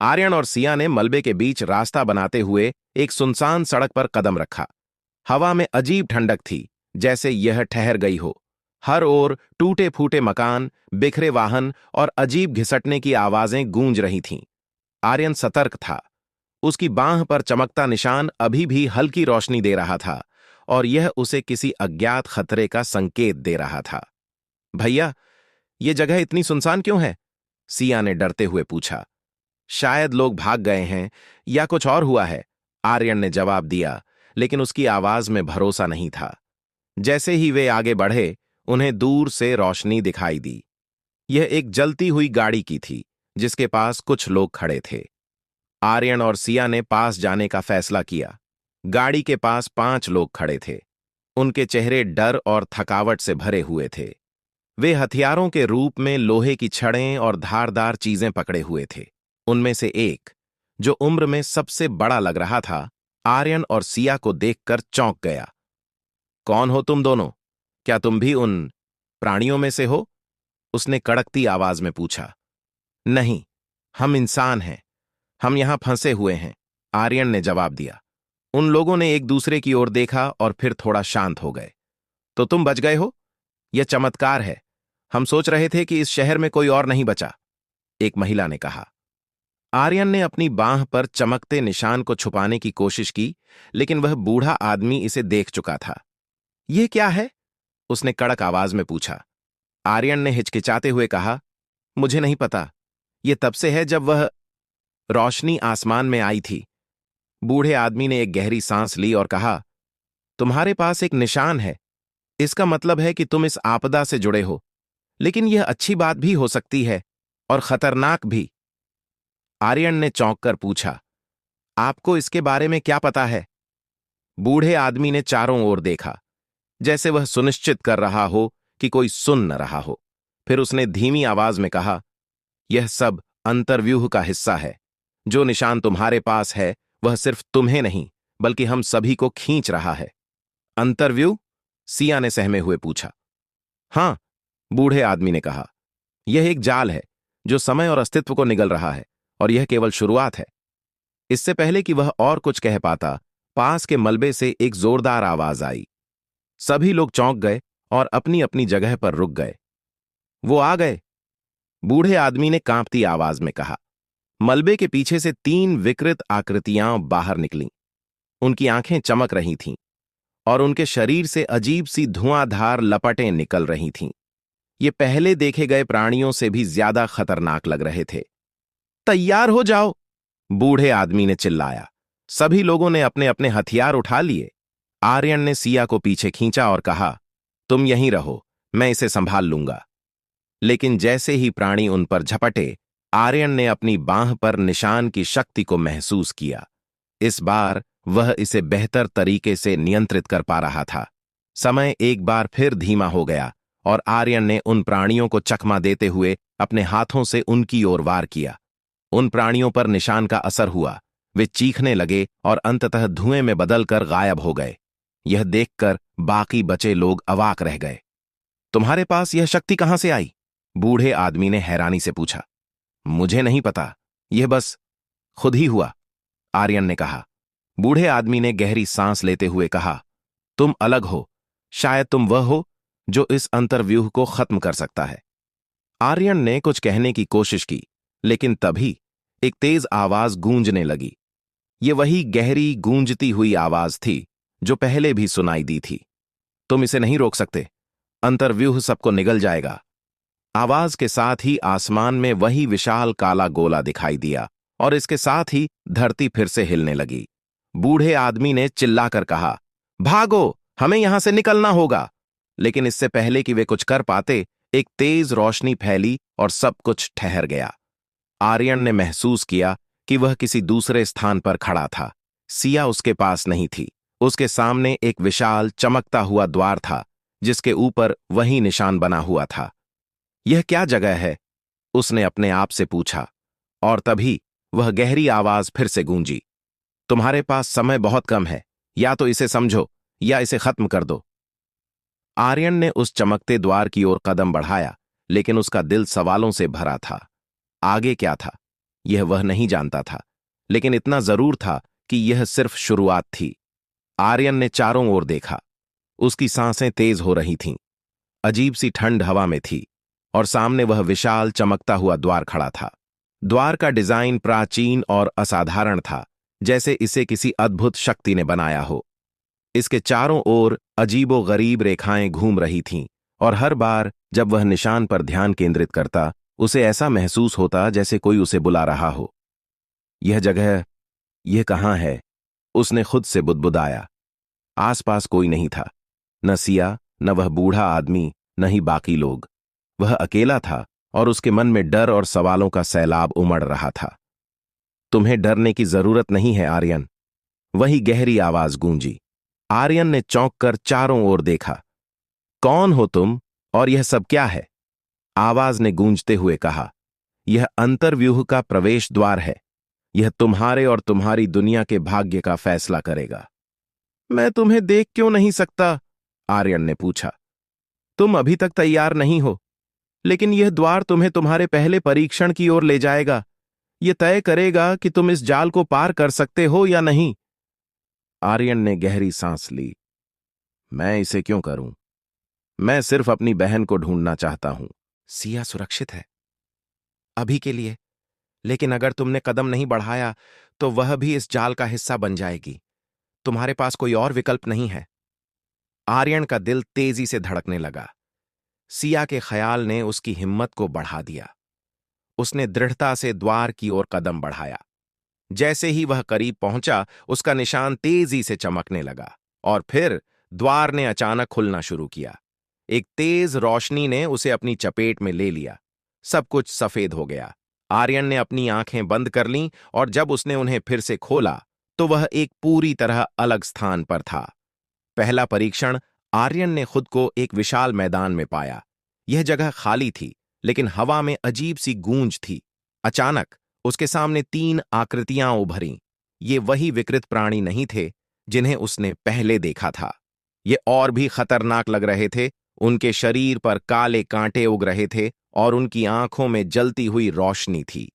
आर्यन और सिया ने मलबे के बीच रास्ता बनाते हुए एक सुनसान सड़क पर कदम रखा। हवा में अजीब ठंडक थी, जैसे यह ठहर गई हो। हर ओर टूटे फूटे मकान, बिखरे वाहन और अजीब घिसटने की आवाजें गूंज रही थीं। आर्यन सतर्क था। उसकी बांह पर चमकता निशान अभी भी हल्की रोशनी दे रहा था और यह उसे किसी अज्ञात खतरे का संकेत दे रहा था। भैया, ये जगह इतनी सुनसान क्यों है? सिया ने डरते हुए पूछा। शायद लोग भाग गए हैं या कुछ और हुआ है, आर्यन ने जवाब दिया, लेकिन उसकी आवाज में भरोसा नहीं था। जैसे ही वे आगे बढ़े, उन्हें दूर से रोशनी दिखाई दी। यह एक जलती हुई गाड़ी की थी, जिसके पास कुछ लोग खड़े थे। आर्यन और सिया ने पास जाने का फैसला किया। गाड़ी के पास 5 लोग खड़े थे। उनके चेहरे डर और थकावट से भरे हुए थे। वे हथियारों के रूप में लोहे की छड़ें और धारदार चीजें पकड़े हुए थे। उनमें से एक, जो उम्र में सबसे बड़ा लग रहा था, आर्यन और सिया को देखकर चौंक गया। कौन हो तुम दोनों? क्या तुम भी उन प्राणियों में से हो? उसने कड़कती आवाज में पूछा। नहीं, हम इंसान हैं। हम यहां फंसे हुए हैं, आर्यन ने जवाब दिया। उन लोगों ने एक दूसरे की ओर देखा और फिर थोड़ा शांत हो गए। तो तुम बच गए हो? यह चमत्कार है। हम सोच रहे थे कि इस शहर में कोई और नहीं बचा, एक महिला ने कहा। आर्यन ने अपनी बांह पर चमकते निशान को छुपाने की कोशिश की, लेकिन वह बूढ़ा आदमी इसे देख चुका था। यह क्या है? उसने कड़क आवाज में पूछा। आर्यन ने हिचकिचाते हुए कहा, मुझे नहीं पता। यह तब से है जब वह रोशनी आसमान में आई थी। बूढ़े आदमी ने एक गहरी सांस ली और कहा, तुम्हारे पास एक निशान है। इसका मतलब है कि तुम इस आपदा से जुड़े हो। लेकिन यह अच्छी बात भी हो सकती है और खतरनाक भी। आर्यन ने चौंक कर पूछा, आपको इसके बारे में क्या पता है? बूढ़े आदमी ने चारों ओर देखा, जैसे वह सुनिश्चित कर रहा हो कि कोई सुन न रहा हो। फिर उसने धीमी आवाज में कहा, यह सब अंतर्व्यूह का हिस्सा है। जो निशान तुम्हारे पास है, वह सिर्फ तुम्हें नहीं, बल्कि हम सभी को खींच रहा है। अंतर्व्यूह? सिया ने सहमे हुए पूछा। हां, बूढ़े आदमी ने कहा, यह एक जाल है जो समय और अस्तित्व को निगल रहा है, और यह केवल शुरुआत है। इससे पहले कि वह और कुछ कह पाता, पास के मलबे से एक जोरदार आवाज आई। सभी लोग चौंक गए और अपनी अपनी जगह पर रुक गए। वो आ गए, बूढ़े आदमी ने कांपती आवाज में कहा। मलबे के पीछे से 3 विकृत आकृतियां बाहर निकलीं। उनकी आंखें चमक रही थीं और उनके शरीर से अजीब सी धुआंधार लपटें निकल रही थीं। ये पहले देखे गए प्राणियों से भी ज्यादा खतरनाक लग रहे थे। तैयार हो जाओ, बूढ़े आदमी ने चिल्लाया। सभी लोगों ने अपने अपने हथियार उठा लिए। आर्यन ने सिया को पीछे खींचा और कहा, तुम यहीं रहो, मैं इसे संभाल लूंगा। लेकिन जैसे ही प्राणी उन पर झपटे, आर्यन ने अपनी बांह पर निशान की शक्ति को महसूस किया। इस बार वह इसे बेहतर तरीके से नियंत्रित कर पा रहा था। समय एक बार फिर धीमा हो गया और आर्यन ने उन प्राणियों को चकमा देते हुए अपने हाथों से उनकी ओर वार किया। उन प्राणियों पर निशान का असर हुआ। वे चीखने लगे और अंततः धुएं में बदलकर गायब हो गए। यह देखकर बाकी बचे लोग अवाक रह गए। तुम्हारे पास यह शक्ति कहां से आई? बूढ़े आदमी ने हैरानी से पूछा। मुझे नहीं पता, यह बस खुद ही हुआ, आर्यन ने कहा। बूढ़े आदमी ने गहरी सांस लेते हुए कहा, तुम अलग हो। शायद तुम वह हो जो इस अंतर्व्यूह को खत्म कर सकता है। आर्यन ने कुछ कहने की कोशिश की, लेकिन तभी एक तेज आवाज गूंजने लगी। ये वही गहरी गूंजती हुई आवाज थी जो पहले भी सुनाई दी थी। तुम इसे नहीं रोक सकते, अंतर्व्यूह सबको निगल जाएगा। आवाज के साथ ही आसमान में वही विशाल काला गोला दिखाई दिया और इसके साथ ही धरती फिर से हिलने लगी। बूढ़े आदमी ने चिल्लाकर कहा, भागो, हमें यहां से निकलना होगा। लेकिन इससे पहले कि वे कुछ कर पाते, एक तेज रोशनी फैली और सब कुछ ठहर गया। आर्यन ने महसूस किया कि वह किसी दूसरे स्थान पर खड़ा था। सिया उसके पास नहीं थी। उसके सामने एक विशाल चमकता हुआ द्वार था, जिसके ऊपर वही निशान बना हुआ था। यह क्या जगह है? उसने अपने आप से पूछा, और तभी वह गहरी आवाज फिर से गूंजी। तुम्हारे पास समय बहुत कम है, या तो इसे समझो या इसे खत्म कर दो। आर्यन ने उस चमकते द्वार की ओर कदम बढ़ाया, लेकिन उसका दिल सवालों से भरा था। आगे क्या था? यह वह नहीं जानता था, लेकिन इतना जरूर था कि यह सिर्फ शुरुआत थी। आर्यन ने चारों ओर देखा। उसकी सांसें तेज हो रही थीं। अजीब सी ठंड हवा में थी और सामने वह विशाल चमकता हुआ द्वार खड़ा था। द्वार का डिजाइन प्राचीन और असाधारण था, जैसे इसे किसी अद्भुत शक्ति ने बनाया हो। इसके चारों ओर अजीबो गरीब रेखाएं घूम रही थीं और हर बार जब वह निशान पर ध्यान केंद्रित करता, उसे ऐसा महसूस होता जैसे कोई उसे बुला रहा हो। यह जगह, यह कहाँ है? उसने खुद से बुदबुदाया। आसपास कोई नहीं था, न सिया, न वह बूढ़ा आदमी, न ही बाकी लोग। वह अकेला था और उसके मन में डर और सवालों का सैलाब उमड़ रहा था। तुम्हें डरने की जरूरत नहीं है आर्यन, वही गहरी आवाज गूंजी। आर्यन ने चौंक कर चारों ओर देखा। कौन हो तुम और यह सब क्या है? आवाज ने गूंजते हुए कहा। यह अंतर्व्यूह का प्रवेश द्वार है। यह तुम्हारे और तुम्हारी दुनिया के भाग्य का फैसला करेगा। मैं तुम्हें देख क्यों नहीं सकता? आर्यन ने पूछा। तुम अभी तक तैयार नहीं हो, लेकिन यह द्वार तुम्हें तुम्हारे पहले परीक्षण की ओर ले जाएगा। यह तय करेगा कि तुम इस जाल को पार कर सकते हो या नहीं। आर्यन ने गहरी सांस ली। मैं इसे क्यों करूं? मैं सिर्फ अपनी बहन को ढूंढना चाहता हूं। सिया सुरक्षित है अभी के लिए, लेकिन अगर तुमने कदम नहीं बढ़ाया तो वह भी इस जाल का हिस्सा बन जाएगी। तुम्हारे पास कोई और विकल्प नहीं है। आर्यन का दिल तेजी से धड़कने लगा। सिया के ख्याल ने उसकी हिम्मत को बढ़ा दिया। उसने दृढ़ता से द्वार की ओर कदम बढ़ाया। जैसे ही वह करीब पहुंचा, उसका निशान तेजी से चमकने लगा और फिर द्वार ने अचानक खुलना शुरू किया। एक तेज रोशनी ने उसे अपनी चपेट में ले लिया। सब कुछ सफेद हो गया। आर्यन ने अपनी आंखें बंद कर लीं और जब उसने उन्हें फिर से खोला तो वह एक पूरी तरह अलग स्थान पर था। पहला परीक्षण, आर्यन ने खुद को एक विशाल मैदान में पाया। यह जगह खाली थी, लेकिन हवा में अजीब सी गूंज थी। अचानक उसके सामने 3 आकृतियां उभरीं। ये वही विकृत प्राणी नहीं थे जिन्हें उसने पहले देखा था। ये और भी खतरनाक लग रहे थे। उनके शरीर पर काले कांटे उग रहे थे और उनकी आंखों में जलती हुई रोशनी थी।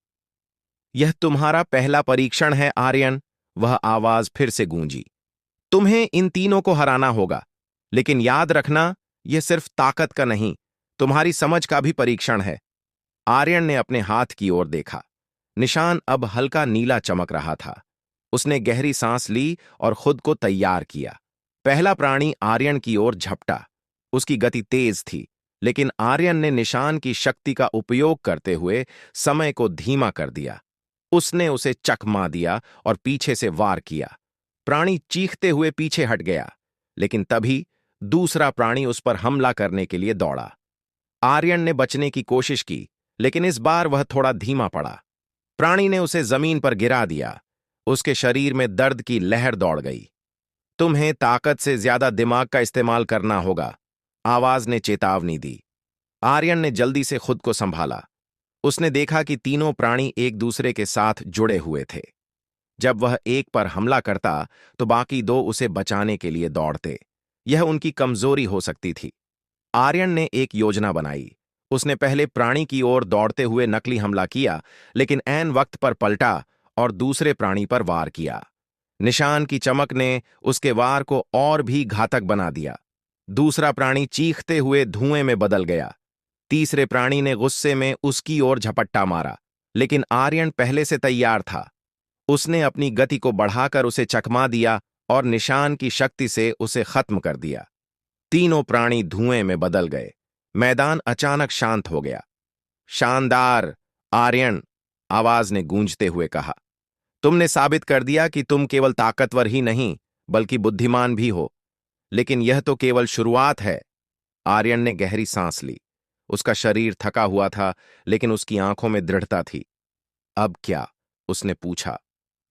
यह तुम्हारा पहला परीक्षण है आर्यन, वह आवाज फिर से गूंजी। तुम्हें इन तीनों को हराना होगा, लेकिन याद रखना, यह सिर्फ ताकत का नहीं, तुम्हारी समझ का भी परीक्षण है। आर्यन ने अपने हाथ की ओर देखा। निशान अब हल्का नीला चमक रहा था। उसने गहरी सांस ली और खुद को तैयार किया। पहला प्राणी आर्यन की ओर झपटा। उसकी गति तेज थी, लेकिन आर्यन ने निशान की शक्ति का उपयोग करते हुए समय को धीमा कर दिया। उसने उसे चकमा दिया और पीछे से वार किया। प्राणी चीखते हुए पीछे हट गया, लेकिन तभी दूसरा प्राणी उस पर हमला करने के लिए दौड़ा। आर्यन ने बचने की कोशिश की, लेकिन इस बार वह थोड़ा धीमा पड़ा। प्राणी ने उसे जमीन पर गिरा दिया। उसके शरीर में दर्द की लहर दौड़ गई। तुम्हें ताकत से ज्यादा दिमाग का इस्तेमाल करना होगा, आवाज ने चेतावनी दी। आर्यन ने जल्दी से खुद को संभाला। उसने देखा कि तीनों प्राणी एक दूसरे के साथ जुड़े हुए थे। जब वह एक पर हमला करता तो बाकी 2 उसे बचाने के लिए दौड़ते। यह उनकी कमजोरी हो सकती थी। आर्यन ने एक योजना बनाई। उसने पहले प्राणी की ओर दौड़ते हुए नकली हमला किया, लेकिन ऐन वक्त पर पलटा और दूसरे प्राणी पर वार किया। निशान की चमक ने उसके वार को और भी घातक बना दिया। दूसरा प्राणी चीखते हुए धुएं में बदल गया। तीसरे प्राणी ने गुस्से में उसकी ओर झपट्टा मारा, लेकिन आर्यन पहले से तैयार था। उसने अपनी गति को बढ़ाकर उसे चकमा दिया और निशान की शक्ति से उसे खत्म कर दिया। तीनों प्राणी धुएं में बदल गए। मैदान अचानक शांत हो गया। शानदार आर्यन, आवाज ने गूंजते हुए कहा। तुमने साबित कर दिया कि तुम केवल ताकतवर ही नहीं, बल्कि बुद्धिमान भी हो। लेकिन यह तो केवल शुरुआत है। आर्यन ने गहरी सांस ली। उसका शरीर थका हुआ था, लेकिन उसकी आंखों में दृढ़ता थी। अब क्या? उसने पूछा।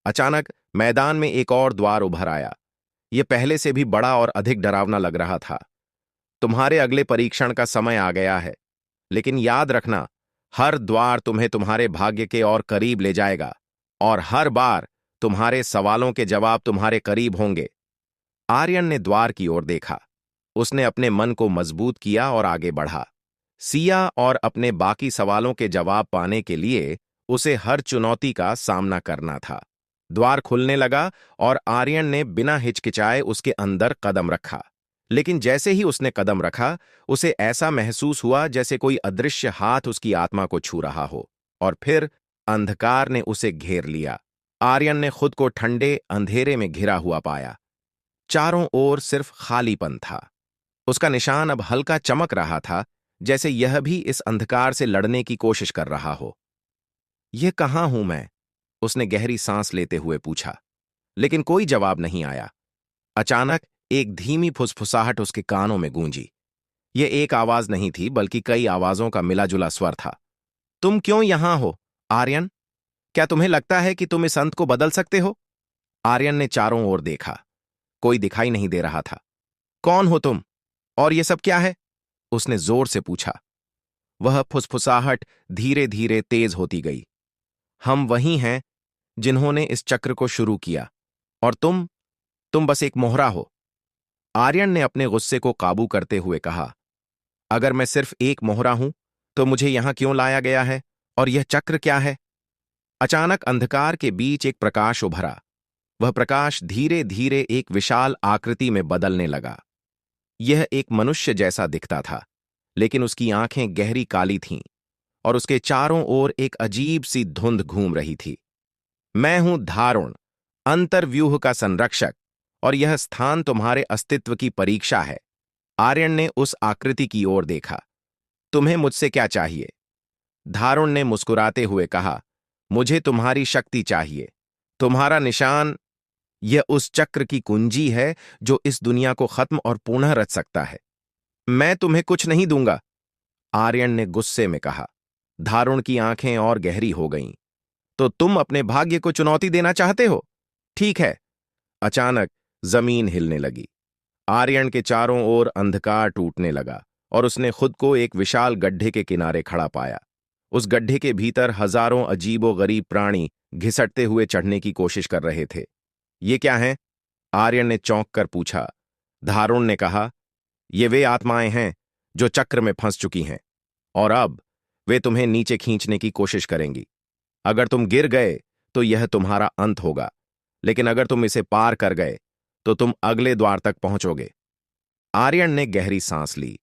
अचानक मैदान में एक और द्वार उभर आया। यह पहले से भी बड़ा और अधिक डरावना लग रहा था। तुम्हारे अगले परीक्षण का समय आ गया है, लेकिन याद रखना, हर द्वार तुम्हें तुम्हारे भाग्य के और करीब ले जाएगा, और हर बार तुम्हारे सवालों के जवाब तुम्हारे करीब होंगे। आर्यन ने द्वार की ओर देखा। उसने अपने मन को मजबूत किया और आगे बढ़ा। सिया और अपने बाकी सवालों के जवाब पाने के लिए उसे हर चुनौती का सामना करना था। द्वार खुलने लगा और आर्यन ने बिना हिचकिचाए उसके अंदर कदम रखा। लेकिन जैसे ही उसने कदम रखा, उसे ऐसा महसूस हुआ जैसे कोई अदृश्य हाथ उसकी आत्मा को छू रहा हो। और फिर अंधकार ने उसे घेर लिया। आर्यन ने खुद को ठंडे अंधेरे में घिरा हुआ पाया। चारों ओर सिर्फ खालीपन था। उसका निशान अब हल्का चमक रहा था, जैसे यह भी इस अंधकार से लड़ने की कोशिश कर रहा हो। यह कहाँ हूं मैं? उसने गहरी सांस लेते हुए पूछा, लेकिन कोई जवाब नहीं आया। अचानक एक धीमी फुसफुसाहट उसके कानों में गूंजी। यह एक आवाज नहीं थी, बल्कि कई आवाजों का मिला-जुला स्वर था। तुम क्यों यहां हो, आर्यन? क्या तुम्हें लगता है कि तुम इस अंत को बदल सकते हो? आर्यन ने चारों ओर देखा। कोई दिखाई नहीं दे रहा था। कौन हो तुम? और ये सब क्या है? उसने जोर से पूछा। वह फुसफुसाहट धीरे धीरे तेज होती गई। हम वही हैं जिन्होंने इस चक्र को शुरू किया, और तुम बस एक मोहरा हो। आर्यन ने अपने गुस्से को काबू करते हुए कहा, अगर मैं सिर्फ एक मोहरा हूं, तो मुझे यहां क्यों लाया गया है? और यह चक्र क्या है? अचानक अंधकार के बीच एक प्रकाश उभरा। वह प्रकाश धीरे धीरे एक विशाल आकृति में बदलने लगा। यह एक मनुष्य जैसा दिखता था, लेकिन उसकी आंखें गहरी काली थीं, और उसके चारों ओर एक अजीब सी धुंध घूम रही थी। मैं हूं धारुण, अंतर्व्यूह का संरक्षक, और यह स्थान तुम्हारे अस्तित्व की परीक्षा है। आर्यन ने उस आकृति की ओर देखा। तुम्हें मुझसे क्या चाहिए? धारुण ने मुस्कुराते हुए कहा, मुझे तुम्हारी शक्ति चाहिए। तुम्हारा निशान, यह उस चक्र की कुंजी है जो इस दुनिया को खत्म और पुनः रच सकता है। मैं तुम्हें कुछ नहीं दूंगा, आर्यन ने गुस्से में कहा। धारुण की आंखें और गहरी हो गईं। तो तुम अपने भाग्य को चुनौती देना चाहते हो? ठीक है। अचानक जमीन हिलने लगी। आर्यन के चारों ओर अंधकार टूटने लगा, और उसने खुद को एक विशाल गड्ढे के किनारे खड़ा पाया। उस गड्ढे के भीतर हजारों अजीबो-गरीब प्राणी घिसटते हुए चढ़ने की कोशिश कर रहे थे। ये क्या है? आर्यन ने चौंक कर पूछा। धारुण ने कहा, ये वे आत्माएं हैं जो चक्र में फंस चुकी हैं, और अब वे तुम्हें नीचे खींचने की कोशिश करेंगी। अगर तुम गिर गए तो यह तुम्हारा अंत होगा, लेकिन अगर तुम इसे पार कर गए तो तुम अगले द्वार तक पहुंचोगे। आर्यन ने गहरी सांस ली।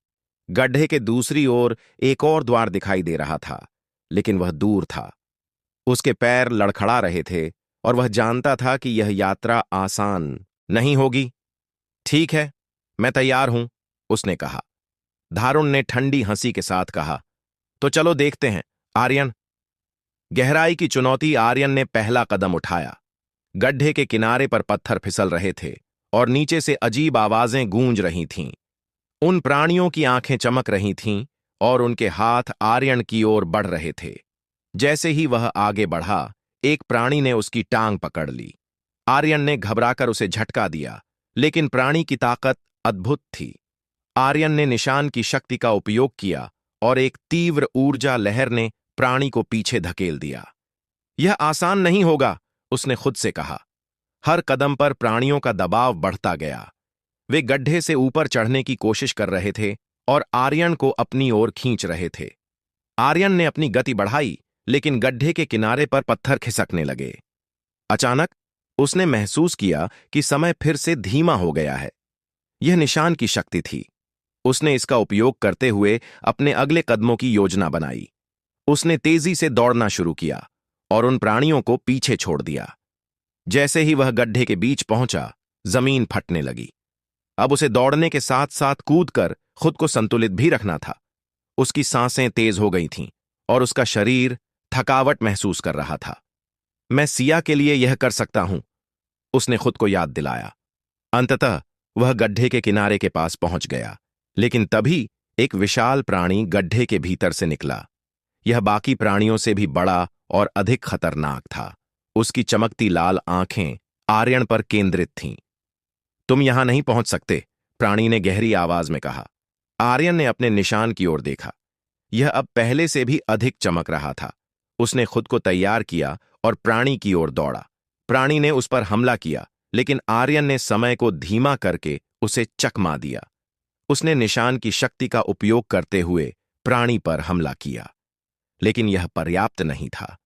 गड्ढे के दूसरी ओर एक और द्वार दिखाई दे रहा था, लेकिन वह दूर था। उसके पैर लड़खड़ा रहे थे, और वह जानता था कि यह यात्रा आसान नहीं होगी। ठीक है, मैं तैयार हूं, उसने कहा। धारुण ने ठंडी हंसी के साथ कहा, तो चलो देखते हैं, आर्यन। गहराई की चुनौती। आर्यन ने पहला कदम उठाया। गड्ढे के किनारे पर पत्थर फिसल रहे थे, और नीचे से अजीब आवाजें गूंज रही थीं। उन प्राणियों की आंखें चमक रही थीं, और उनके हाथ आर्यन की ओर बढ़ रहे थे। जैसे ही वह आगे बढ़ा, एक प्राणी ने उसकी टांग पकड़ ली। आर्यन ने घबराकर उसे झटका दिया, लेकिन प्राणी की ताकत अद्भुत थी। आर्यन ने निशान की शक्ति का उपयोग किया, और एक तीव्र ऊर्जा लहर ने प्राणी को पीछे धकेल दिया। यह आसान नहीं होगा, उसने खुद से कहा। हर कदम पर प्राणियों का दबाव बढ़ता गया। वे गड्ढे से ऊपर चढ़ने की कोशिश कर रहे थे, और आर्यन को अपनी ओर खींच रहे थे। आर्यन ने अपनी गति बढ़ाई, लेकिन गड्ढे के किनारे पर पत्थर खिसकने लगे। अचानक उसने महसूस किया कि समय फिर से धीमा हो गया है। यह निशान की शक्ति थी। उसने इसका उपयोग करते हुए अपने अगले कदमों की योजना बनाई। उसने तेजी से दौड़ना शुरू किया, और उन प्राणियों को पीछे छोड़ दिया। जैसे ही वह गड्ढे के बीच पहुंचा, जमीन फटने लगी। अब उसे दौड़ने के साथ साथ कूदकर खुद को संतुलित भी रखना था। उसकी सांसें तेज हो गई थीं, और उसका शरीर थकावट महसूस कर रहा था। मैं सिया के लिए यह कर सकता हूं, उसने खुद को याद दिलाया। अंततः वह गड्ढे के किनारे के पास पहुंच गया, लेकिन तभी एक विशाल प्राणी गड्ढे के भीतर से निकला। यह बाकी प्राणियों से भी बड़ा और अधिक खतरनाक था। उसकी चमकती लाल आंखें आर्यन पर केंद्रित थीं। तुम यहां नहीं पहुंच सकते, प्राणी ने गहरी आवाज में कहा। आर्यन ने अपने निशान की ओर देखा। यह अब पहले से भी अधिक चमक रहा था। उसने खुद को तैयार किया और प्राणी की ओर दौड़ा। प्राणी ने उस पर हमला किया, लेकिन आर्यन ने समय को धीमा करके उसे चकमा दिया। उसने निशान की शक्ति का उपयोग करते हुए प्राणी पर हमला किया, लेकिन यह पर्याप्त नहीं था।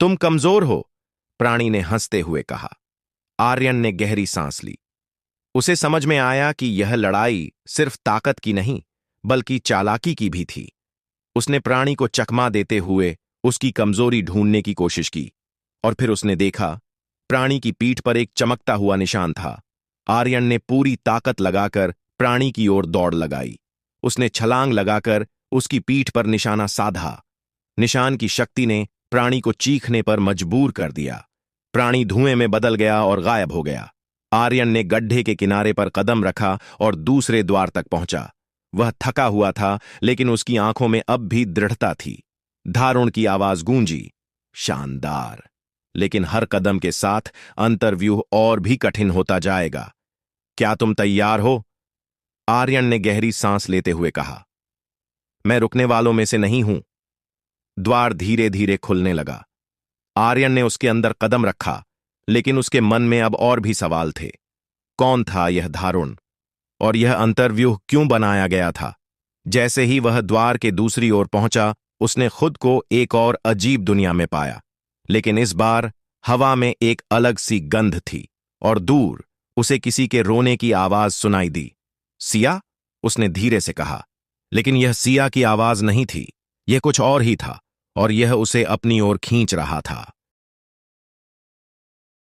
तुम कमजोर हो, प्राणी ने हंसते हुए कहा। आर्यन ने गहरी सांस ली। उसे समझ में आया कि यह लड़ाई सिर्फ ताकत की नहीं, बल्कि चालाकी की भी थी। उसने प्राणी को चकमा देते हुए उसकी कमजोरी ढूंढने की कोशिश की, और फिर उसने देखा, प्राणी की पीठ पर एक चमकता हुआ निशान था। आर्यन ने पूरी ताकत लगाकर प्राणी की ओर दौड़ लगाई। उसने छलांग लगाकर उसकी पीठ पर निशाना साधा। निशान की शक्ति ने प्राणी को चीखने पर मजबूर कर दिया। प्राणी धुएं में बदल गया और गायब हो गया। आर्यन ने गड्ढे के किनारे पर कदम रखा और दूसरे द्वार तक पहुंचा। वह थका हुआ था, लेकिन उसकी आंखों में अब भी दृढ़ता थी। धारुण की आवाज गूंजी, शानदार। लेकिन हर कदम के साथ अंतर्व्यूह और भी कठिन होता जाएगा। क्या तुम तैयार हो? आर्यन ने गहरी सांस लेते हुए कहा। मैं रुकने वालों में से नहीं हूं। द्वार धीरे धीरे खुलने लगा। आर्यन ने उसके अंदर कदम रखा, लेकिन उसके मन में अब और भी सवाल थे। कौन था यह धारुण? और यह अंतर्व्यूह क्यों बनाया गया था? जैसे ही वह द्वार के दूसरी ओर पहुंचा, उसने खुद को एक और अजीब दुनिया में पाया। लेकिन इस बार हवा में एक अलग सी गंध थी, और दूर उसे किसी के रोने की आवाज सुनाई दी। सिया? उसने धीरे से कहा। लेकिन यह सिया की आवाज नहीं थी, यह कुछ और ही था, और यह उसे अपनी ओर खींच रहा था।